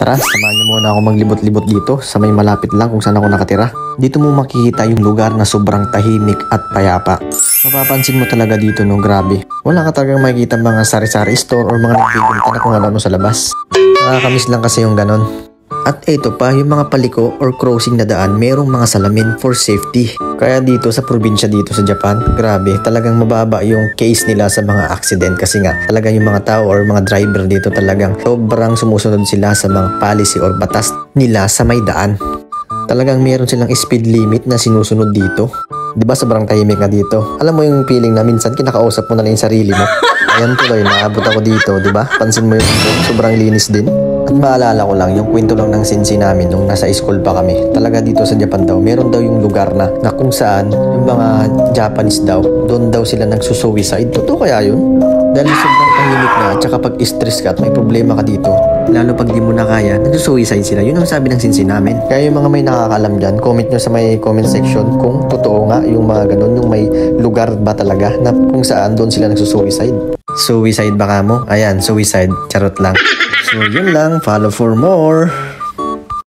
Tara, samahan niyo muna ako maglibot-libot dito sa may malapit lang kung saan ako nakatira. Dito mo makikita yung lugar na sobrang tahimik at payapa. Mapapansin mo talaga dito no, grabe. Wala ka talagang makikita mga sari-sari store or mga nagbibenta na kung ano sa labas. Nakakamiss lang kasi yung ganon. At ito pa, yung mga paliko or crossing na daan, merong mga salamin for safety. Kaya dito sa probinsya dito sa Japan, grabe, talagang mababa yung case nila sa mga accident kasi nga talagang yung mga tao or mga driver dito talagang sobrang sumusunod sila sa mga policy or batas nila sa may daan. Talagang meron silang speed limit na sinusunod dito. Diba sobrang tahimik nga dito? Alam mo yung feeling na minsan kinakausap mo na lang yung sarili mo. Ayan tuloy, naabot ako dito, diba? Pansin mo yung sobrang linis din. At maalala ko lang, yung kwento lang ng sinsi namin nung nasa school pa kami. Talaga dito sa Japan daw, meron daw yung lugar na kung saan yung mga Japanese daw, doon daw sila nagsusuicide. Totoo kaya yun? Dahil sobrang tahimik na at saka pag stress ka at may problema ka dito, lalo pag di mo na kaya, nagsusuicide sila. Yun ang sabi ng sinsi namin. Kaya yung mga may nakakalam dyan, comment nyo sa may comment section kung totoo nga yung mga ganun, yung may lugar ba talaga na kung saan doon sila nagsusuicide. Suicide baka mo? Ayan, suicide. Charot lang. So yun lang, follow for more.